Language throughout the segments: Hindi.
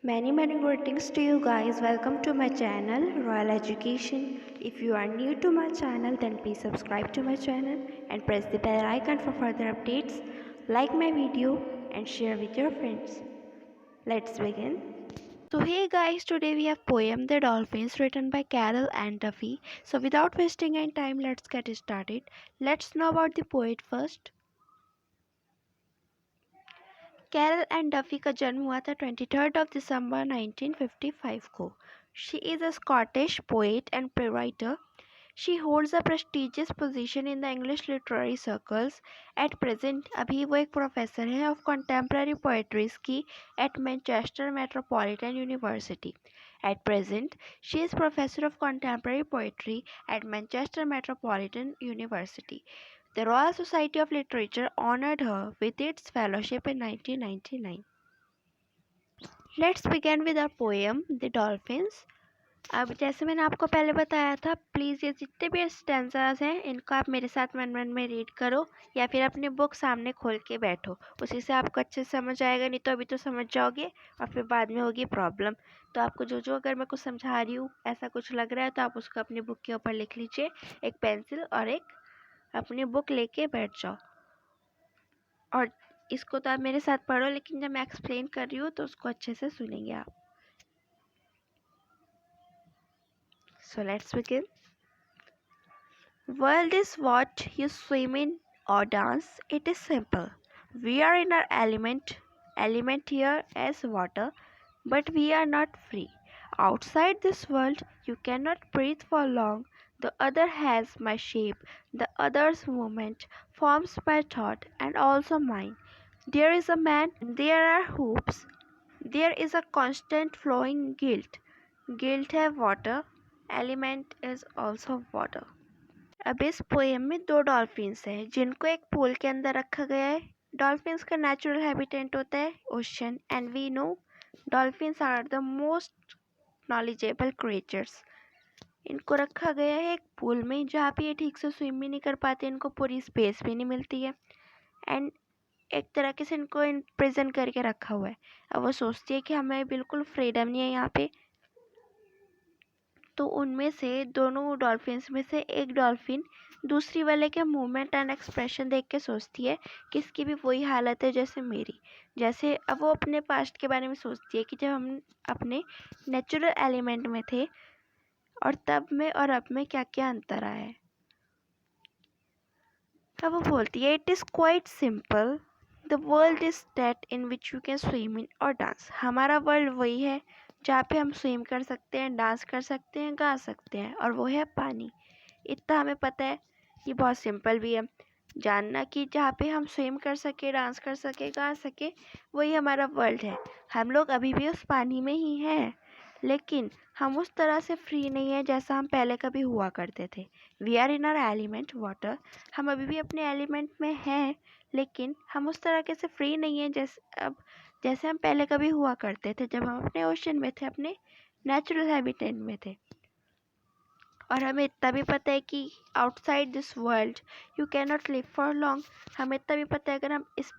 Many greetings to you guys. Welcome to my channel Royal Education. If you are new to my channel, then please subscribe to my channel and press the bell icon for further updates. Like my video and share with your friends. Let's begin. So hey guys, today we have poem The Dolphins written by Carol and Duffy. So without wasting any time, let's get started. Let's know about the poet first. Carol and Duffy का जन्म हुआ था 23 दिसंबर 1955 को. She is a Scottish poet and playwright. She holds a prestigious position in the English literary circles. At present अभी वो एक प्रोफेसर है ऑफ कंटेम्प्रेरी पोएट्रीज की at Manchester Metropolitan University. At present, she is professor of contemporary poetry at Manchester Metropolitan University. The Royal Society of Literature honored her with its fellowship in 1999. Let's begin with our poem, The Dolphins. अब जैसे मैंने आपको पहले बताया था, प्लीज़ ये जितने भी स्टैंजाज हैं इनको आप मेरे साथ मन मन में रीड करो या फिर अपनी बुक सामने खोल के बैठो. उसी से आपको अच्छे से समझ आएगा. नहीं तो अभी तो समझ जाओगे और फिर बाद में होगी प्रॉब्लम. तो आपको जो अगर मैं कुछ समझा रही हूँ ऐसा कुछ लग रहा है तो आप उसको अपनी बुक के ऊपर लिख लीजिए. एक पेंसिल और एक अपनी बुक लेके बैठ जाओ और इसको तो आप मेरे साथ पढ़ो, लेकिन जब मैं एक्सप्लेन कर रही हूँ तो उसको अच्छे से सुनेंगे आप. So let's begin. World is what you swim in or dance. It is simple. We are in our element here as water, but we are not free. Outside this world, you cannot breathe for long. The other has my shape, the other's movement forms my thought and also mine. There is a man, there are hoops, there is a constant flowing guilt. Guilt है water, element is also water. अब इस पोएम में दो डॉल्फिन्स हैं जिनको एक पूल के अंदर रखा गया है. डॉल्फिन्स का नेचुरल हैबिटेट होता है ocean and we know dolphins are the most knowledgeable creatures. इनको रखा गया है एक पूल में जहाँ पे ये ठीक से स्विम भी नहीं कर पाते, इनको पूरी स्पेस भी नहीं मिलती है एंड एक तरीके से इनको प्रिजन करके रखा हुआ है. अब वो सोचती है कि हमें बिल्कुल फ्रीडम नहीं है यहाँ पे. तो उनमें से दोनों डॉल्फिन्स में से एक डॉल्फिन दूसरी वाले के मूवमेंट एंड एक्सप्रेशन देख के सोचती है कि इसकी भी वही हालत है जैसे मेरी. जैसे अब वो अपने पास्ट के बारे में सोचती है कि जब हम अपने नेचुरल एलिमेंट में थे और तब में और अब में क्या क्या अंतर आया है. अब वो बोलती है it is quite simple. The world is that in which you can swim in और डांस. हमारा वर्ल्ड वही है जहाँ पे हम स्विम कर सकते हैं, डांस कर सकते हैं, गा सकते हैं, और वो है पानी. इतना हमें पता है. ये बहुत सिंपल भी है जानना कि जहाँ पे हम स्विम कर सके, डांस कर सके, गा सके, वही हमारा वर्ल्ड है. हम लोग अभी भी उस पानी में ही हैं, लेकिन हम उस तरह से फ्री नहीं है जैसा हम पहले कभी हुआ करते थे. We are in our element water. हम अभी भी अपने एलिमेंट में हैं, लेकिन हम उस तरह से फ्री नहीं है जैसे हम पहले कभी हुआ करते थे जब हम अपने ओशन में थे, अपने नेचुरल हैबिटेट में थे. और हमें इतना भी पता है कि outside this world you can not live for long. हमें इतना भी पता है अगर हम इस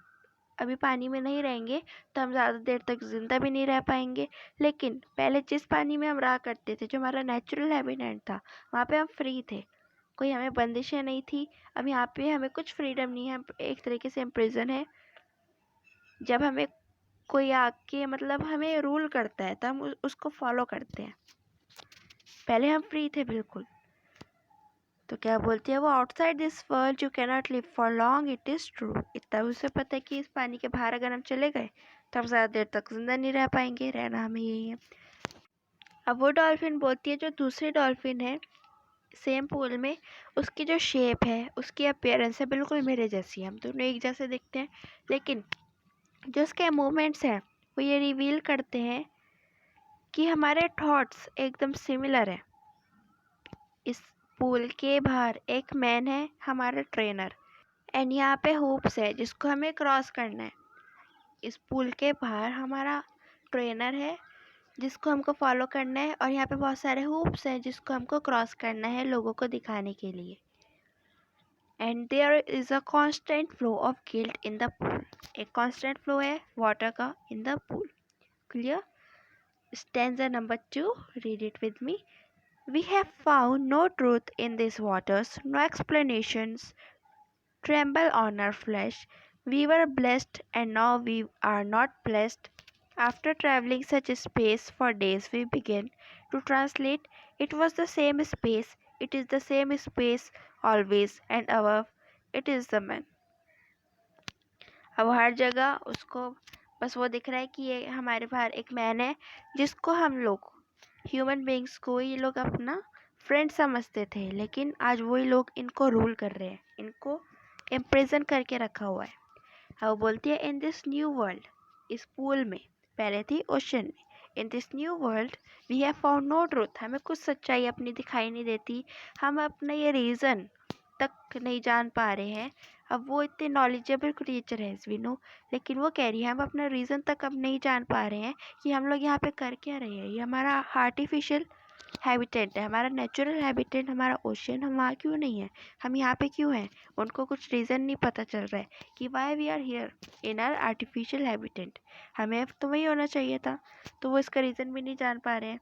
अभी पानी में नहीं रहेंगे तो हम ज़्यादा देर तक ज़िंदा भी नहीं रह पाएंगे. लेकिन पहले जिस पानी में हम रहा करते थे, जो हमारा नेचुरल हैबिटेट था, वहाँ पे हम फ्री थे. कोई हमें बंदिशें नहीं थी. अब यहाँ पे हमें कुछ फ्रीडम नहीं है. एक तरीके से हम प्रिजन है. जब हमें कोई आके मतलब हमें रूल करता है तो हम उसको फॉलो करते हैं. पहले हम फ्री थे बिल्कुल. तो क्या बोलती है वो, outside this world you can not live for long. It is true. इतना उसे पता है कि इस पानी के बाहर अगर हम चले गए तो हम ज़्यादा देर तक जिंदा नहीं रह पाएंगे. रहना हमें यही है. अब वो डॉल्फिन बोलती है जो दूसरी डॉल्फिन है सेम पूल में, उसकी जो शेप है, उसकी अपीयरेंस है बिल्कुल मेरे जैसी है. हम दोनों एक जैसे दिखते हैं, लेकिन जो उसके मूवमेंट्स हैं वो ये रिवील करते हैं कि हमारे थॉट्स एकदम सिमिलर हैं. इस पूल के बाहर एक मैन है, हमारा ट्रेनर, एंड यहाँ पे हुप्स है जिसको हमें क्रॉस करना है. इस पूल के बाहर हमारा ट्रेनर है जिसको हमको फॉलो करना है, और यहाँ पे बहुत सारे हुप्स हैं जिसको हमको क्रॉस करना है लोगों को दिखाने के लिए. And there is a constant flow of guilt in the pool. एक कांस्टेंट फ्लो है वाटर का in the pool. Clear. Stanza number 2, read it with me. We have found no truth in these waters, no explanations tremble on our flesh. We were blessed and now we are not blessed. After traveling such a space for days, we begin to translate. It was the same space, it is the same space always, and above it is the man. अब हर जगह उसको बस वो दिख रहा है कि ये हमारे बाहर एक मैन है जिसको हम लोग ह्यूमन बींग्स को ये लोग अपना फ्रेंड समझते थे, लेकिन आज वही लोग इनको रूल कर रहे हैं, इनको इम्प्रिजन करके रखा हुआ है। अब वो बोलती है इन दिस न्यू वर्ल्ड, इस पूल में, पहले थी ओशन में, in this new world we have found no truth, हमें कुछ सच्चाई अपनी दिखाई नहीं देती, हम अपना ये रीज़न तक नहीं जान पा रहे हैं। अब वो इतने नॉलेजेबल क्रिएचर है वी नो, लेकिन वो कह रही है हम अपना रीज़न तक अब नहीं जान पा रहे हैं कि हम लोग यहाँ पे कर क्या रहे हैं। ये हमारा आर्टिफिशियल हैबिटेट है, हमारा नेचुरल हैबिटेट हमारा ओशन, हम वहाँ क्यों नहीं है, हम यहाँ पे क्यों हैं। उनको कुछ रीज़न नहीं पता चल रहा है कि why we are here in our artificial habitat, हमें तो वही होना चाहिए था, तो वो इसका रीज़न भी नहीं जान पा रहे हैं।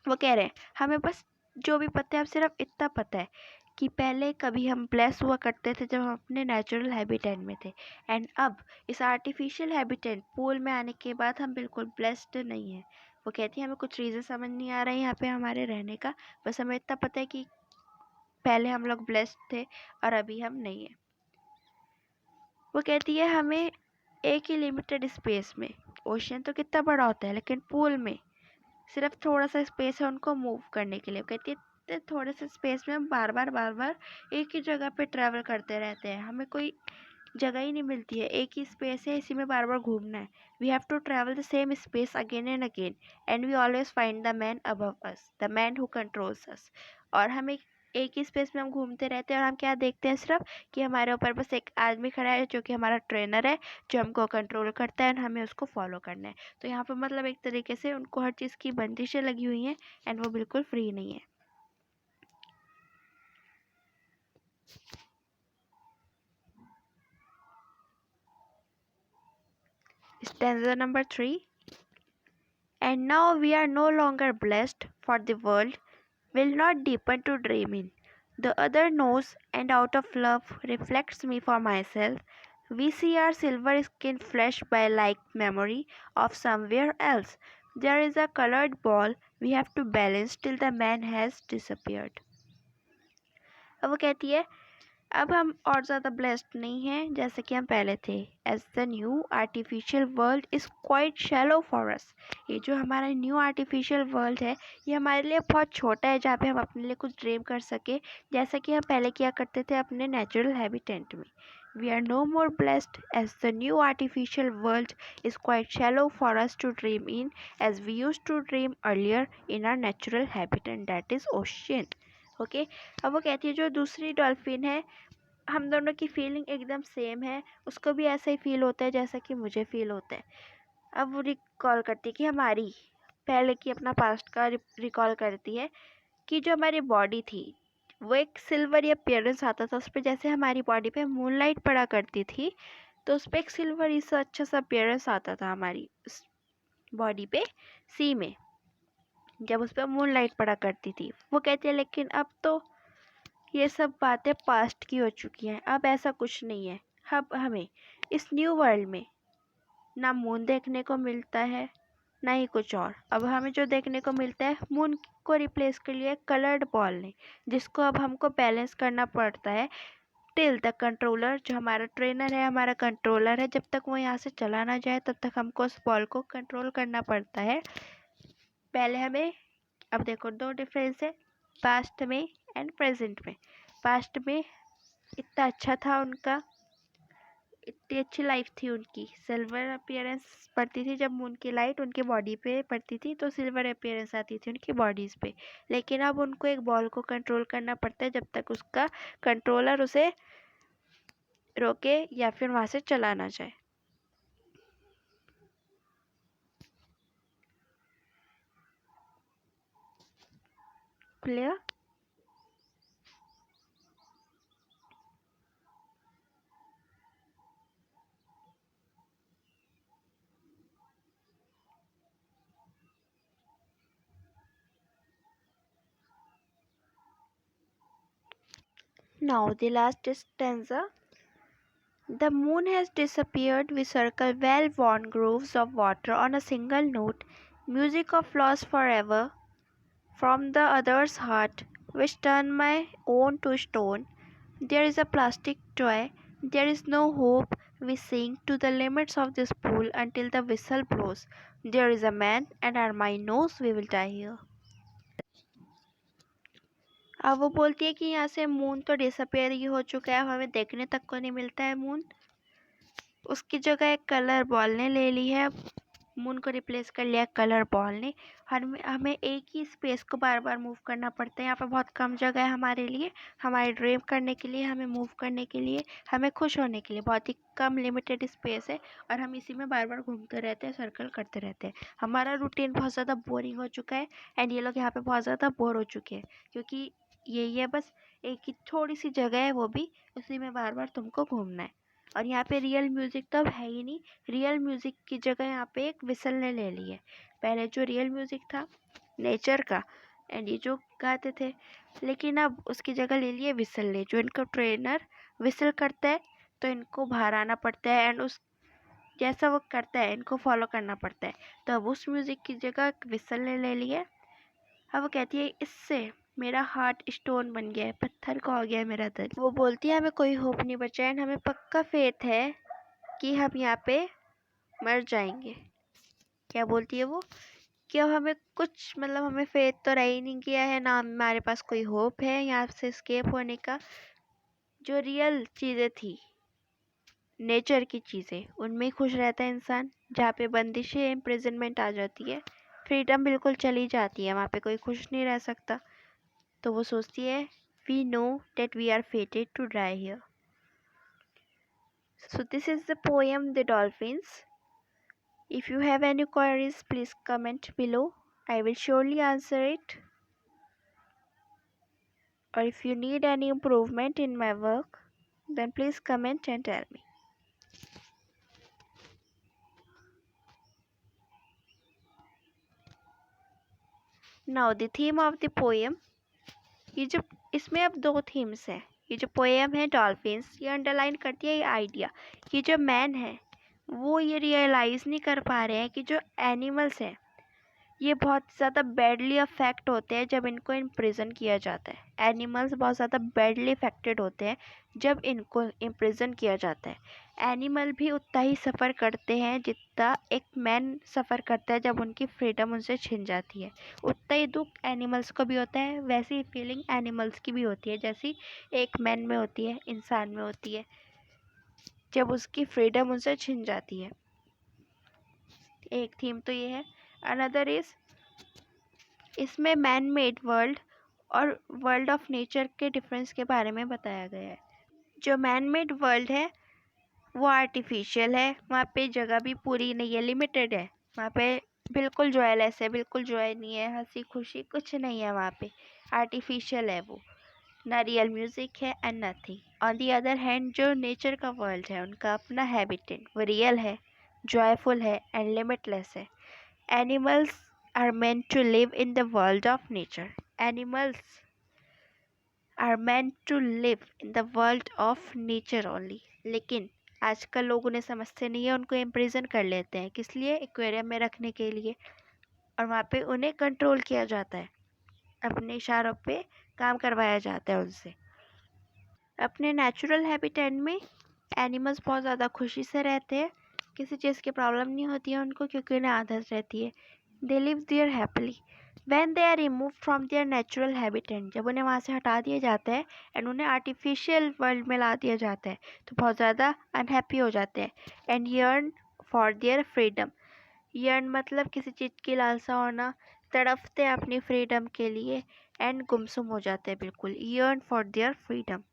वो कह रहे हैं हमें बस जो भी पता है अब सिर्फ इतना पता है कि पहले कभी हम ब्लेस हुआ करते थे जब हम अपने नेचुरल हैबिटेट में थे, एंड अब इस आर्टिफिशियल हैबिटेट पूल में आने के बाद हम बिल्कुल ब्लेस्ड नहीं हैं। वो कहती है हमें कुछ रीज़न समझ नहीं आ रहा है यहाँ पे हमारे रहने का, बस हमें इतना पता है कि पहले हम लोग ब्लेस्ड थे और अभी हम नहीं हैं। वो कहती है हमें एक ही लिमिटेड स्पेस में, ओशन तो कितना बड़ा होता है लेकिन पूल में सिर्फ थोड़ा सा स्पेस है उनको मूव करने के लिए। कहती है थोड़े से स्पेस में हम बार बार एक ही जगह पे ट्रैवल करते रहते हैं, हमें कोई जगह ही नहीं मिलती है, एक ही स्पेस है, इसी में बार बार घूमना है। We have to travel the same space again and again and we always find the man above us, the man who controls us. और हम एक ही स्पेस में हम घूमते रहते हैं और हम क्या देखते हैं सिर्फ कि हमारे ऊपर बस एक आदमी खड़ा है जो कि हमारा ट्रेनर है, जो हमको कंट्रोल करता है और हमें उसको फॉलो करना है। तो यहाँ पर मतलब एक तरीके से उनको हर चीज़ की बंदिशें लगी हुई हैं एंड वो बिल्कुल फ्री नहीं है। Stanza number 3. And now we are no longer blessed, for the world will not deepen to dream in. The other knows, and out of love reflects me for myself. We see our silver skin flashed by like memory of somewhere else. There is a colored ball we have to balance till the man has disappeared. अब वो कहती है अब हम और ज़्यादा ब्लेस्ड नहीं हैं जैसे कि हम पहले थे। As the new artificial world is quite shallow for us, ये जो हमारा न्यू आर्टिफिशियल वर्ल्ड है ये हमारे लिए बहुत छोटा है जहाँ पे हम अपने लिए कुछ ड्रीम कर सके जैसा कि हम पहले किया करते थे अपने नेचुरल हैबिटेट में। We are no more blessed as the new artificial world is quite shallow for us to dream in as we used to dream earlier in our natural habitat, that is ocean. Okay अब वो कहती है जो दूसरी डॉल्फिन है हम दोनों की फीलिंग एकदम सेम है, उसको भी ऐसा ही फील होता है जैसा कि मुझे फील होता है। अब वो रिकॉल करती है कि हमारी पहले की अपना पास्ट का रिकॉल करती है कि जो हमारी बॉडी थी वो एक सिल्वर अपीयरेंस आता था उस पर, जैसे हमारी बॉडी पे मूनलाइट पड़ा करती थी तो उस पर एक सिल्वर सा अच्छा सा अपीयरेंस आता था हमारी बॉडी पे सी में जब उस पर मूनलाइट पड़ा करती थी। वो कहती है लेकिन अब तो ये सब बातें पास्ट की हो चुकी हैं, अब ऐसा कुछ नहीं है। अब हमें इस न्यू वर्ल्ड में ना मून देखने को मिलता है ना ही कुछ और, अब हमें जो देखने को मिलता है मून को रिप्लेस कर लिया कलर्ड बॉल ने, जिसको अब हमको बैलेंस करना पड़ता है टिल द कंट्रोलर, जो हमारा ट्रेनर है हमारा कंट्रोलर है, जब तक वो यहाँ से चला ना जाए तब तक हमको उस बॉल को कंट्रोल करना पड़ता है। पहले हमें, अब देखो दो डिफरेंस है पास्ट में एंड प्रेजेंट में। पास्ट में इतना अच्छा था उनका, इतनी अच्छी लाइफ थी उनकी, सिल्वर अपीयरेंस पड़ती थी जब मून की लाइट उनकी बॉडी पे पड़ती थी तो सिल्वर अपीयरेंस आती थी उनकी बॉडीज़ पे। लेकिन अब उनको एक बॉल को कंट्रोल करना पड़ता है जब तक उसका कंट्रोलर उसे रोके या फिर वहाँ से चला ना जाए। Clear? Now the last stanza. The moon has disappeared, we circle well-worn grooves of water on a single note, music of loss forever, from the other's heart, which turned my own to stone. There is a plastic toy, there is no hope, we sing to the limits of this pool until the whistle blows. There is a man, and our mind knows we will die here. अब वो बोलती है कि यहाँ से मून तो डिसअपेयर ही हो चुका है, हमें देखने तक को नहीं मिलता है मून। उसकी जगह एक कलर बॉल ने ले ली है, मून को रिप्लेस कर लिया कलर बॉल ने। हमें एक ही स्पेस को बार बार मूव करना पड़ता है, यहाँ पे बहुत कम जगह है हमारे लिए, हमारे ड्रीम करने के लिए, हमें मूव करने के लिए, हमें खुश होने के लिए बहुत ही कम लिमिटेड स्पेस है, और हम इसी में बार बार घूमते रहते हैं, सर्कल करते रहते हैं। हमारा रूटीन बहुत ज़्यादा बोरिंग हो चुका है, एंड ये लोग यहाँ पे बहुत ज़्यादा बोर हो चुके हैं, क्योंकि यही है बस एक ही थोड़ी सी जगह है, वो भी उसी में बार बार तुमको घूमना है। और यहाँ पे रियल म्यूज़िक तो अब है ही नहीं, रियल म्यूज़िक की जगह यहाँ पे एक विसल ने ले ली है। पहले जो रियल म्यूज़िक था नेचर का, एंड ये जो गाते थे, लेकिन अब उसकी जगह ले लिए विसल ने। जो इनका ट्रेनर विसल करता है तो इनको बाहर आना पड़ता है, एंड उस जैसा वो करता है इनको फॉलो करना पड़ता है। तो अब उस म्यूज़िक की जगह विसल ने ले ली है। अब वो कहती है इससे मेरा हार्ट स्टोन बन गया है, पत्थर का हो गया है मेरा दिल। वो बोलती है हमें कोई होप नहीं बचा है, हमें पक्का फेथ है कि हम यहाँ पे मर जाएंगे। क्या बोलती है वो कि अब हमें कुछ मतलब हमें फेथ तो रह ही नहीं गया है, ना हमारे पास कोई होप है यहाँ से एस्केप होने का। जो रियल चीज़ें थी, नेचर की चीज़ें, उनमें ही खुश रहता है इंसान। जहाँ पे बंदिशें इम्प्रिजनमेंट आ जाती है, फ्रीडम बिल्कुल चली जाती है, वहाँ पे कोई खुश नहीं रह सकता। तो वो सोचती है we know that we are fated to die here. So this is the poem The Dolphins. If you have any queries, please comment below. I will surely answer it. Or if you need any improvement in my work, then please comment and tell me. Now the theme of the poem. ये जो इसमें अब दो थीम्स हैं। ये जो पोएम है डॉल्फिन्स, ये अंडरलाइन करती है ये आइडिया कि जो मैन है वो ये रियलाइज़ नहीं कर पा रहे हैं कि जो एनिमल्स हैं ये बहुत ज़्यादा बैडली अफेक्ट होते हैं जब इनको इम्प्रिजन किया जाता है। एनिमल्स बहुत ज़्यादा बैडली अफेक्टेड होते हैं जब इनको इम्प्रिजन किया जाता है। एनिमल भी उतना ही सफ़र करते हैं जितना एक मैन सफ़र करता है जब उनकी फ्रीडम उनसे छिन जाती है। उतना ही दुख एनिमल्स को भी होता है, वैसी ही फीलिंग एनिमल्स की भी होती है जैसी एक मैन में होती है, इंसान में होती है, जब उसकी फ्रीडम उनसे छिन जाती है। एक थीम तो ये है। अनदर इज़ इसमें मैन मेड वर्ल्ड और वर्ल्ड ऑफ नेचर के डिफरेंस के बारे में बताया गया है। जो मैन मेड वर्ल्ड है वो आर्टिफिशियल है, वहाँ पे जगह भी पूरी नहीं है, लिमिटेड है। वहाँ पे बिल्कुल जॉयलेस है, बिल्कुल जॉय नहीं है, हंसी खुशी कुछ नहीं है वहाँ पे, आर्टिफिशियल है वो, ना रियल म्यूज़िक है and nothing. On the other hand जो नेचर का वर्ल्ड है उनका अपना हैबिटेट, वो रियल है, जॉयफुल है एंड लिमिटलेस है। Animals are meant to live in the world of nature. Animals are meant to live in the world of nature only. लेकिन आजकल लोग उन्हें समझते नहीं है, उनको इम्प्रिजन कर लेते हैं। किस लिए? एक्वेरियम में रखने के लिए, और वहाँ पे उन्हें कंट्रोल किया जाता है, अपने इशारों पे काम करवाया जाता है उनसे। अपने नेचुरल हैबिटेट में एनिमल्स बहुत ज़्यादा खुशी से रहते हैं, किसी चीज़ की प्रॉब्लम नहीं होती है उनको, क्योंकि उन्हें आदत रहती है। They live there happily when they are remove from their natural habitat. जब उन्हें वहाँ से हटा दिया जाता है एंड उन्हें आर्टिफिशियल वर्ल्ड में ला दिया जाता है तो बहुत ज़्यादा अनहैप्पी हो जाते हैं and yearn for their freedom. Yearn मतलब किसी चीज़ की लालसा होना, तड़पते हैं अपनी फ्रीडम के लिए एंड गुमसुम हो जाते हैं बिल्कुल। Yearn for their freedom.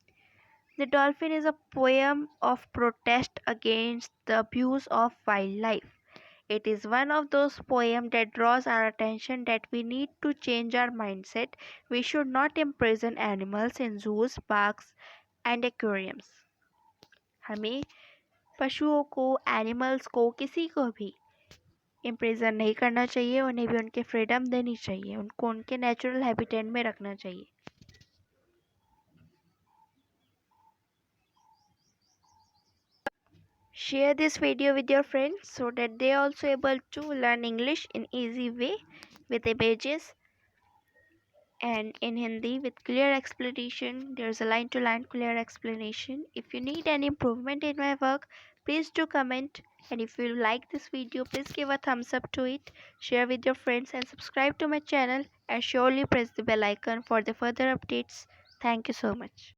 The Dolphin is a poem of protest against the abuse of wildlife. It is one of those poems that draws our attention that we need to change our mindset. We should not imprison animals in zoos, parks and aquariums. हमें पशुओं को, एनिमल्स को, किसी को भी इम्प्रिजन नहीं करना चाहिए, उन्हें भी उनके फ्रीडम देनी चाहिए, उनको उनके नेचुरल हैबिटेट में रखना चाहिए। Share this video with your friends so that they are also able to learn English in easy way with images and in Hindi with clear explanation. There's a line to line clear explanation. If you need any improvement in my work, please do comment. And if you like this video, please give a thumbs up to it, share with your friends and subscribe to my channel and surely press the bell icon for the further updates. Thank you so much.